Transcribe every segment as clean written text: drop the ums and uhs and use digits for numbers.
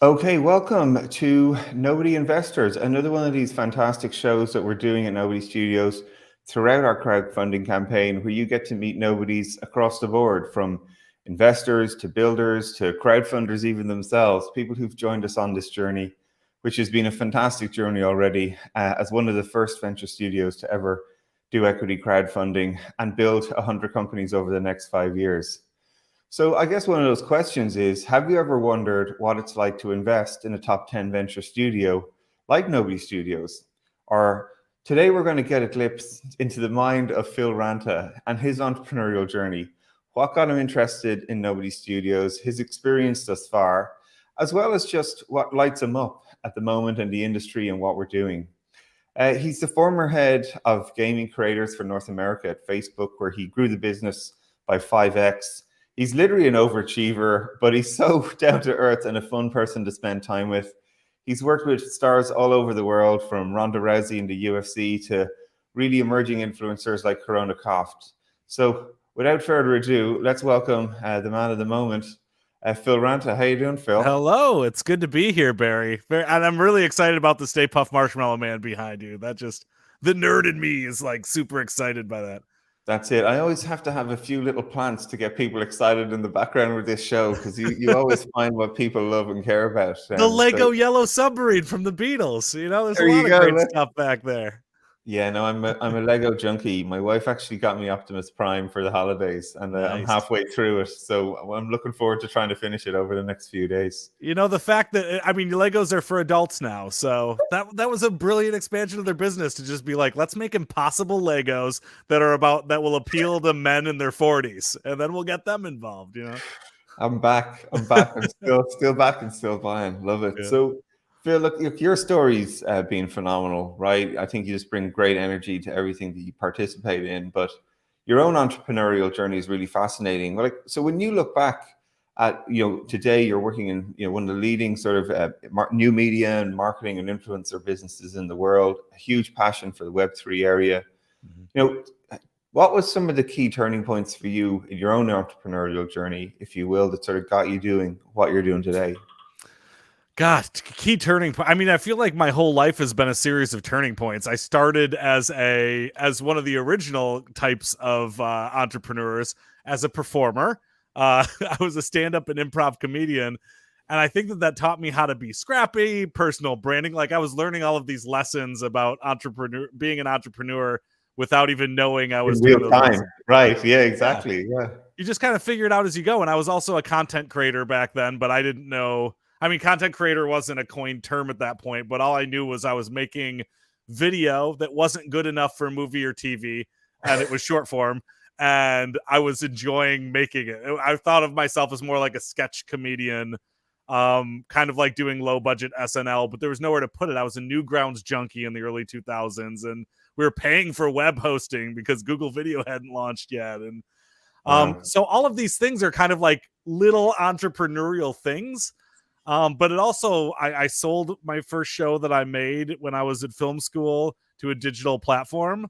Okay, welcome to Nobody Investors, another one of these fantastic shows that we're doing at Nobody Studios throughout our crowdfunding campaign, where you get to meet nobodies across the board, from investors to builders to crowdfunders, even themselves, people who've joined us on this journey, which has been a fantastic journey already, as one of the first venture studios to ever do equity crowdfunding and build 100 companies over the next 5 years. So I guess one of those questions is, have you ever wondered what it's like to invest in a top 10 venture studio like Nobody Studios? Or today we're going to get a glimpse into the mind of Phil Ranta and his entrepreneurial journey, what got him interested in Nobody Studios, his experience thus far, as well as just what lights him up at the moment in the industry and what we're doing. He's the former head of gaming creators for North America at Facebook, where he grew the business by 5x. He's literally an overachiever, but he's so down to earth and a fun person to spend time with. He's worked with stars all over the world, from Ronda Rousey in the UFC to really emerging influencers like Corona Croft. So without further ado, let's welcome the man of the moment, Phil Ranta. How you doing, Phil? Hello, it's good to be here, Barry. And I'm really excited about the Stay Puft Marshmallow Man behind you. The nerd in me is like super excited by that. That's it. I always have to have a few little plants to get people excited in the background with this show, because you always find what people love and care about. The So Lego Yellow Submarine from the Beatles. There's a there you lot of great go. stuff back there. Yeah, no, I'm a Lego junkie. My wife actually got me Optimus Prime for the holidays, and I'm Nice. halfway through it. So I'm looking forward to trying to finish it over the next few days. The fact that Legos are for adults now, so that was a brilliant expansion of their business to just be like, let's make impossible Legos that will appeal to men in their 40s, and then we'll get them involved. I'm back. I'm back. I'm still back and still buying. Love it. Yeah. So, Phil, look, your story's been phenomenal, right? I think you just bring great energy to everything that you participate in, but your own entrepreneurial journey is really fascinating. So when you look back at, today you're working in, one of the leading sort of new media and marketing and influencer businesses in the world, a huge passion for the Web3 area. Mhm. You know, what was some of the key turning points for you in your own entrepreneurial journey, if you will, that sort of got you doing what you're doing today? God, key turning point. I feel like my whole life has been a series of turning points. I started as one of the original types of entrepreneurs, as a performer. I was a stand-up and improv comedian, and I think that taught me how to be scrappy, personal branding. Like, I was learning all of these lessons about being an entrepreneur without even knowing I was In doing real those time. lessons. Right. Yeah, Yeah, exactly. Yeah. you just kind of figure it out as you go. And I was also a content creator back then, but I didn't know. Content creator wasn't a coined term at that point, but all I knew was I was making video that wasn't good enough for movie or TV, and it was short form, and I was enjoying making it. I thought of myself as more like a sketch comedian, kind of like doing low budget SNL, but there was nowhere to put it. I was a Newgrounds junkie in the early 2000s, and we were paying for web hosting because Google Video hadn't launched yet. And Wow. so all of these things are kind of like little entrepreneurial things. But it also, I sold my first show that I made when I was at film school to a digital platform.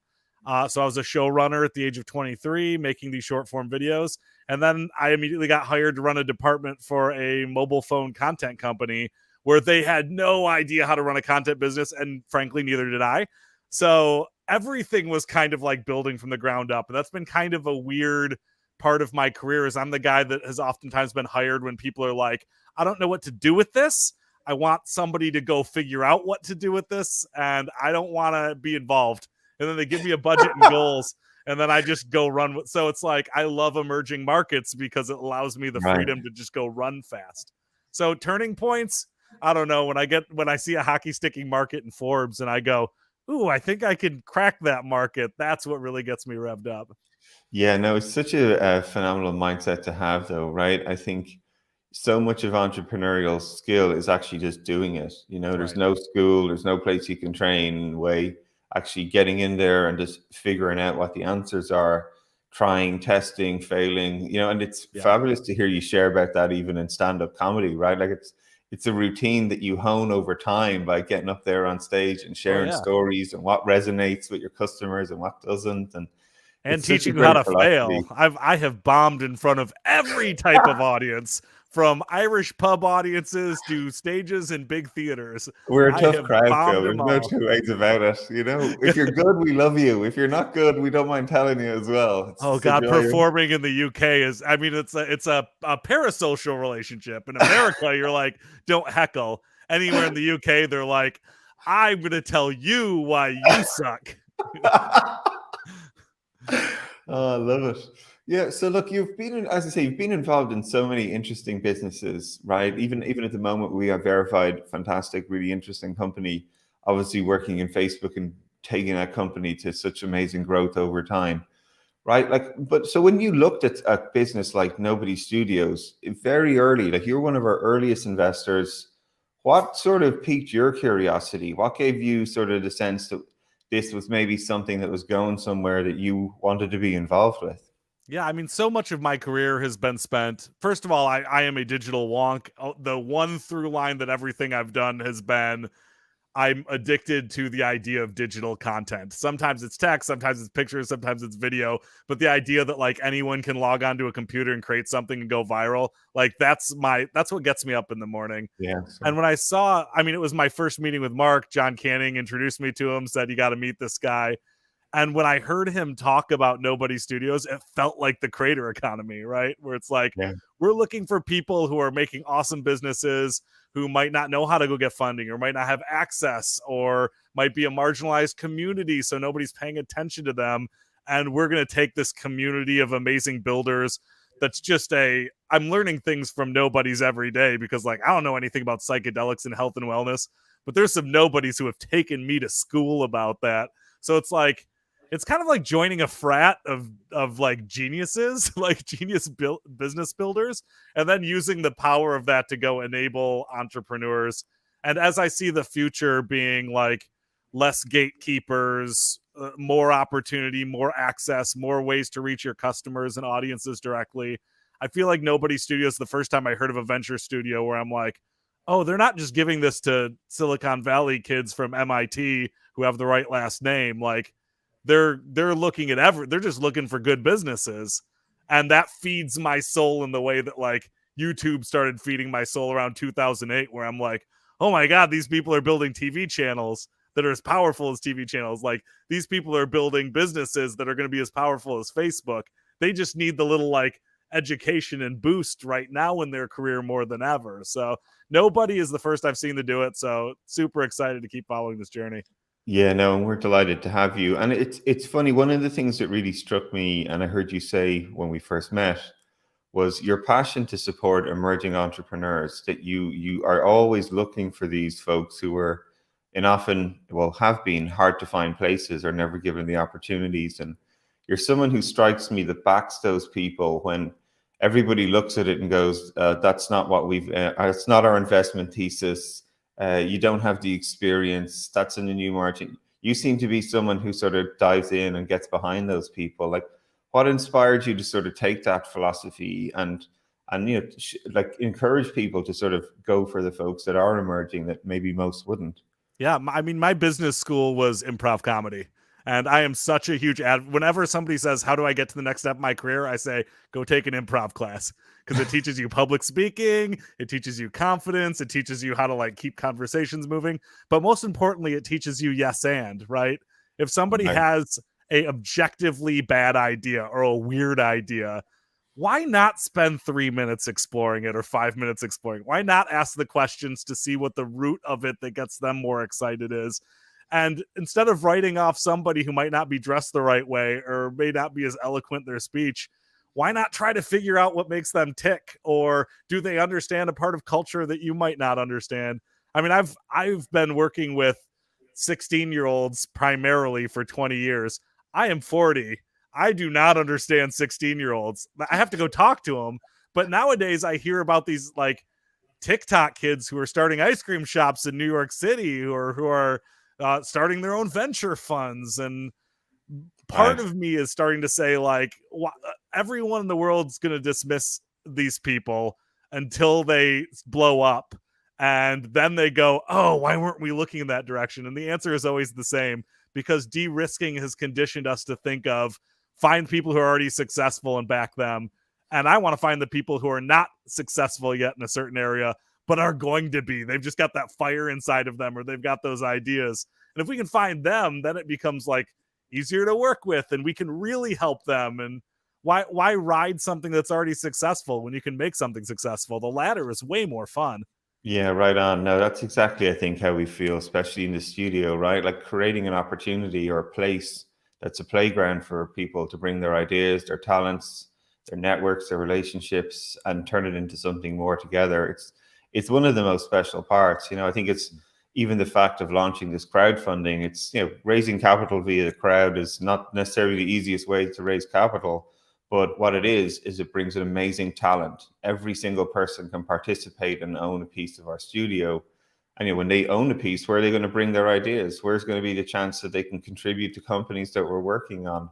So I was a showrunner at the age of 23, making these short form videos. And then I immediately got hired to run a department for a mobile phone content company where they had no idea how to run a content business. And frankly, neither did I. So everything was kind of like building from the ground up. And that's been kind of a weird part of my career, is I'm the guy that has oftentimes been hired when people are like, I don't know what to do with this. I want somebody to go figure out what to do with this, and I don't want to be involved. And then they give me a budget and goals, and then I just go run with. So it's like, I love emerging markets because it allows me the Right. freedom to just go run fast. So turning points, I don't know. When I see a hockey sticking market in Forbes and I go, ooh, I think I can crack that market. That's what really gets me revved up. Yeah, no, it's such a phenomenal mindset to have, though, right? I think so much of entrepreneurial skill is actually just doing it. There's Right. no school, there's no place you can train. Way actually getting in there and just figuring out what the answers are, trying, testing, failing. And it's Yeah. fabulous to hear you share about that even in stand-up comedy, right? Like it's a routine that you hone over time by getting up there on stage and Oh sharing yeah. stories and what resonates with your customers and what doesn't. And and It's such a teaching you how great to philosophy. fail. I have bombed in front of every type of audience, from Irish pub audiences to stages in big theaters. We're a I tough have crowd, Phil. bombed There's them no all. two ways about it. You know, if you're good, we love you. If you're not good, we don't mind telling you as well. It's Oh just a God, joy. performing in the UK is, I mean, it's a parasocial relationship. In America, you're like, don't heckle. Anywhere in the UK, they're like, I'm gonna tell you why you suck. Oh, I love it. Yeah. So look, you've been, as I say, you've been involved in so many interesting businesses, right? Even at the moment, we have verified, fantastic, really interesting company. Obviously, working in Facebook and taking that company to such amazing growth over time, right? Like, but so when you looked at a business like Nobody Studios, very early, like you're one of our earliest investors. What sort of piqued your curiosity? What gave you sort of the sense that this was maybe something that was going somewhere that you wanted to be involved with? Yeah, I mean, so much of my career has been spent. First of all, I am a digital wonk. The one through line that everything I've done has been, I'm addicted to the idea of digital content. Sometimes it's text, sometimes it's pictures, sometimes it's video, but the idea that like anyone can log onto a computer and create something and go viral, like that's what gets me up in the morning. Yeah. And So, when I saw, I mean, it was my first meeting with Mark. John Canning introduced me to him, said you got to meet this guy. And when I heard him talk about Nobody Studios, it felt like the creator economy, right? Where it's like, yeah. we're looking for people who are making awesome businesses, who might not know how to go get funding or might not have access or might be a marginalized community. So nobody's paying attention to them. And we're going to take this community of amazing builders. That's just I'm learning things from nobodies every day, because like, I don't know anything about psychedelics and health and wellness, but there's some nobodies who have taken me to school about that. So it's like, it's kind of like joining a frat of like geniuses, like business builders, and then using the power of that to go enable entrepreneurs. And as I see the future being like less gatekeepers, more opportunity, more access, more ways to reach your customers and audiences directly, I feel like Nobody Studios, the first time I heard of a venture studio where I'm like, oh, they're not just giving this to Silicon Valley kids from MIT who have the right last name. Like, they're looking at they're just looking for good businesses, and that feeds my soul in the way that like YouTube started feeding my soul around 2008, where I'm like, oh my god, these people are building TV channels that are as powerful as TV channels. Like, these people are building businesses that are going to be as powerful as Facebook. They just need the little like education and boost right now in their career more than ever. So Nobody is the first I've seen to do it, so super excited to keep following this journey. Yeah, no, and we're delighted to have you. And it's funny, one of the things that really struck me, and I heard you say when we first met, was your passion to support emerging entrepreneurs, that you are always looking for these folks who are in often, well, have been hard to find places or never given the opportunities. And you're someone who strikes me that backs those people when everybody looks at it and goes, that's not what it's not our investment thesis. You don't have the experience. That's in the new margin. You seem to be someone who sort of dives in and gets behind those people. Like, what inspired you to sort of take that philosophy and like encourage people to sort of go for the folks that are emerging that maybe most wouldn't? Yeah, I mean, my business school was improv comedy. And I am such a huge whenever somebody says, how do I get to the next step of my career? I say, go take an improv class, because it teaches you public speaking. It teaches you confidence. It teaches you how to like keep conversations moving. But most importantly, it teaches you yes and, right? If somebody Right. has a objectively bad idea or a weird idea, why not spend 3 minutes exploring it or 5 minutes exploring? Why not ask the questions to see what the root of it that gets them more excited is? And instead of writing off somebody who might not be dressed the right way or may not be as eloquent in their speech, why not try to figure out what makes them tick? Or do they understand a part of culture that you might not understand? I mean, I've been working with 16-year-olds primarily for 20 years. I am 40. I do not understand 16-year-olds. I have to go talk to them. But nowadays I hear about these like TikTok kids who are starting ice cream shops in New York City, or who are starting their own venture funds. And part Right. of me is starting to say, like, everyone in the world's going to dismiss these people until they blow up. And then they go, oh, why weren't we looking in that direction? And the answer is always the same, because de-risking has conditioned us to think of find people who are already successful and back them. And I want to find the people who are not successful yet in a certain area, but are going to be. They've just got that fire inside of them, or they've got those ideas. And if we can find them, then it becomes like easier to work with, and we can really help them. And why ride something that's already successful when you can make something successful? The latter is way more fun. Yeah, right on. No, that's exactly, I think, how we feel, especially in the studio, right? Like creating an opportunity or a place that's a playground for people to bring their ideas, their talents, their networks, their relationships, and turn it into something more together. It's one of the most special parts. I think it's even the fact of launching this crowdfunding. It's, raising capital via the crowd is not necessarily the easiest way to raise capital. But what it is it brings an amazing talent. Every single person can participate and own a piece of our studio. And when they own a piece, where are they going to bring their ideas? Where's going to be the chance that they can contribute to companies that we're working on?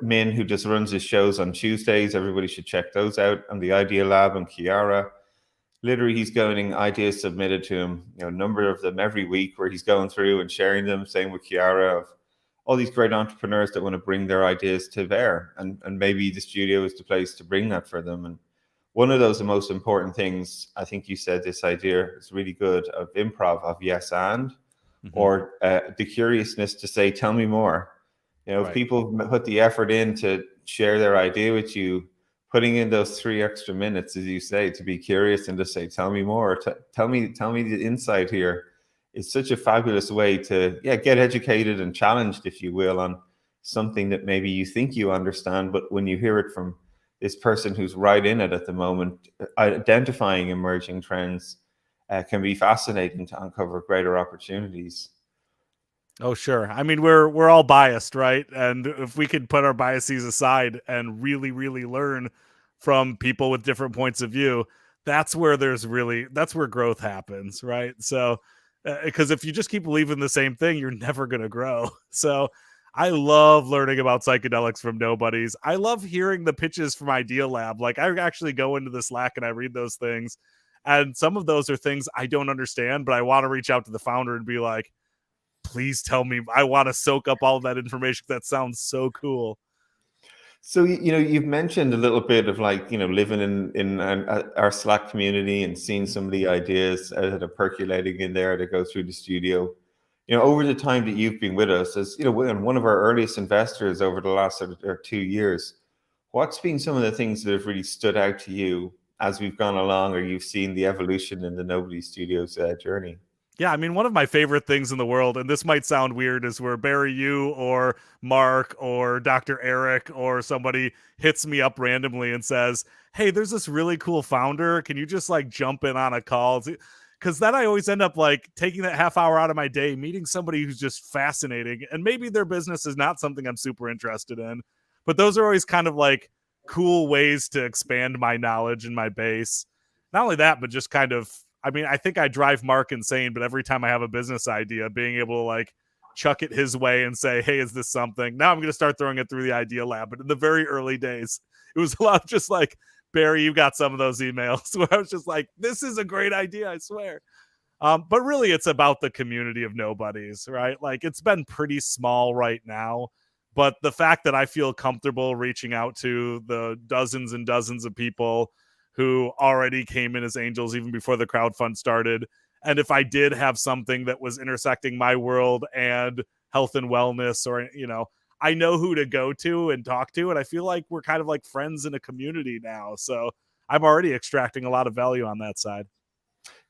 Min, who just runs his shows on Tuesdays, everybody should check those out. And the Idea Lab and Kiara, literally he's getting ideas submitted to him, a number of them every week, where he's going through and sharing them. Same with Kiara, of all these great entrepreneurs that want to bring their ideas to bear, and maybe the studio is the place to bring that for them. And one of those, the most important things, I think you said this idea is really good, of improv, of yes and, or the curiousness to say, tell me more. If people put the effort in to share their idea with you, putting in those 3 extra minutes, as you say, to be curious and to say, tell me more, tell me the insight here. It's such a fabulous way to get educated and challenged, if you will, on something that maybe you think you understand, but when you hear it from this person who's right in it at the moment, identifying emerging trends, can be fascinating to uncover greater opportunities. Oh, sure. I mean, we're all biased, right? And if we could put our biases aside and really, really learn from people with different points of view, that's where growth happens, right? So, because if you just keep believing the same thing, you're never going to grow. So I love learning about psychedelics from nobodies. I love hearing the pitches from Idea Lab. Like, I actually go into the Slack and I read those things. And some of those are things I don't understand, but I want to reach out to the founder and be like, please tell me. I want to soak up all of that information. That sounds so cool. So, you've mentioned a little bit of living in our Slack community and seeing some of the ideas that are percolating in there that go through the studio. Over the time that you've been with us, as one of our earliest investors over the last 2 years, what's been some of the things that have really stood out to you as we've gone along, or you've seen the evolution in the Nobody Studios journey? Yeah, I mean, one of my favorite things in the world, and this might sound weird, is where Barry, you or Mark or Dr. Eric or somebody hits me up randomly and says, hey, there's this really cool founder. Can you just jump in on a call? Because then I always end up taking that half hour out of my day, meeting somebody who's just fascinating. And maybe their business is not something I'm super interested in, but those are always kind of cool ways to expand my knowledge and my base. Not only that, but just kind of, I mean, I think I drive Mark insane, but every time I have a business idea, being able to chuck it his way and say, hey, is this something? Now I'm going to start throwing it through the Idea Lab. But in the very early days, it was a lot of just Barry, you got some of those emails where I was just this is a great idea, I swear. But really, it's about the community of nobodies, right? It's been pretty small right now. But the fact that I feel comfortable reaching out to the dozens and dozens of people who already came in as angels even before the crowdfund started. And if I did have something that was intersecting my world and health and wellness, or, I know who to go to and talk to. And I feel like we're kind of friends in a community now. So I'm already extracting a lot of value on that side.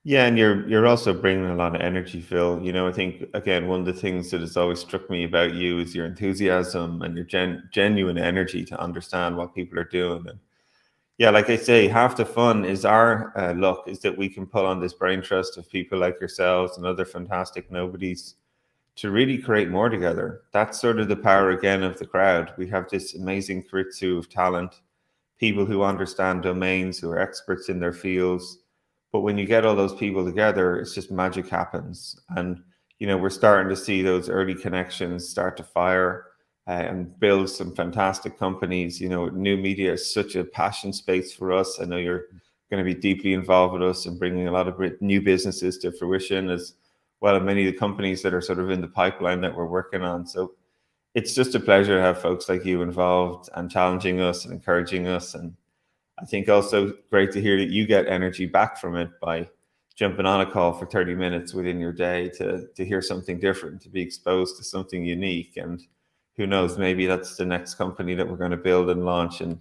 Yeah, and you're also bringing a lot of energy, Phil. I think, again, one of the things that has always struck me about you is your enthusiasm and your genuine energy to understand what people are doing. And yeah, like I say, half the fun is our luck is that we can pull on this brain trust of people like yourselves and other fantastic nobodies to really create more together. That's sort of the power, again, of the crowd. We have this amazing kritsu of talent, people who understand domains, who are experts in their fields. But when you get all those people together, it's just magic happens. And, we're starting to see those early connections start to fire. And build some fantastic companies. New media is such a passion space for us. I know you're going to be deeply involved with us and bringing a lot of new businesses to fruition, as well as many of the companies that are sort of in the pipeline that we're working on. So It's just a pleasure to have folks like you involved and challenging us and encouraging us. And I think also great to hear that you get energy back from it by jumping on a call for 30 minutes within your day to hear something different, to be exposed to something unique. And who knows, maybe that's the next company that we're going to build and launch and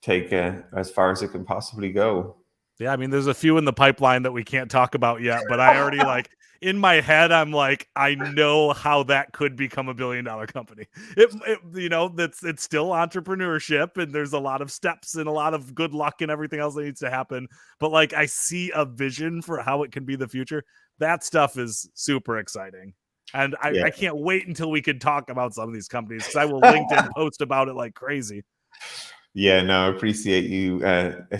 take as far as it can possibly go. Yeah, I mean, there's a few in the pipeline that we can't talk about yet, but I already like in my head, I'm like, I know how that could become a $1 billion company. It's still entrepreneurship, and there's a lot of steps and a lot of good luck and everything else that needs to happen. But like, I see a vision for how it can be the future. That stuff is super exciting. And Yeah. I can't wait until we can talk about some of these companies, because I will LinkedIn post about it like crazy. Yeah, no, I appreciate you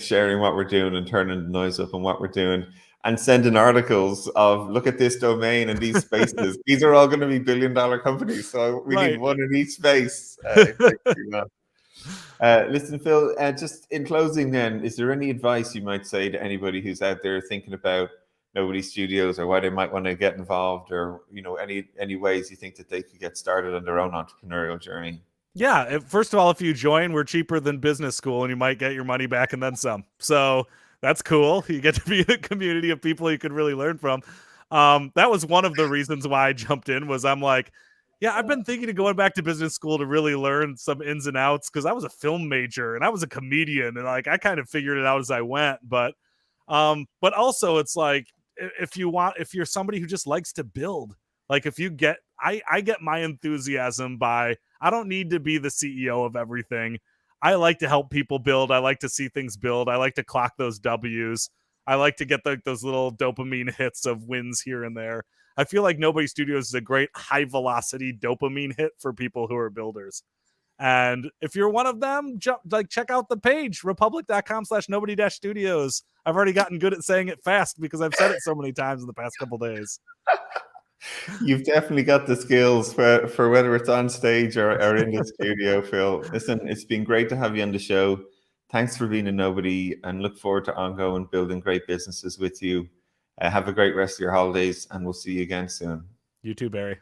sharing what we're doing and turning the noise up on what we're doing and sending articles of look at this domain and these spaces. These are all going to be $1 billion companies. So we need one in each space. Listen, Phil, just in closing then, is there any advice you might say to anybody who's out there thinking about Nobody Studios or why they might want to get involved, or any ways you think that they could get started on their own entrepreneurial journey? Yeah, first of all, if you join, we're cheaper than business school, and you might get your money back and then some. So that's cool. You get to be in a community of people you could really learn from. That was one of the reasons why I jumped in. Was I'm like, yeah, I've been thinking of going back to business school to really learn some ins and outs, because I was a film major and I was a comedian, and like I kind of figured it out as I went. But also it's like, if you're somebody who just likes to build, like if you get, I get my enthusiasm by, I don't need to be the CEO of everything. I like to help people build. I like to see things build. I like to clock those W's. I like to get those little dopamine hits of wins here and there. I feel like Nobody Studios is a great high velocity dopamine hit for people who are builders. And if you're one of them, check out the page, republic.com/nobody-studios. I've already gotten good at saying it fast because I've said it so many times in the past couple days. You've definitely got the skills for whether it's on stage or in the studio, Phil. Listen, it's been great to have you on the show. Thanks for being a nobody, and look forward to ongoing building great businesses with you. Have a great rest of your holidays, and we'll see you again soon. You too, Barry.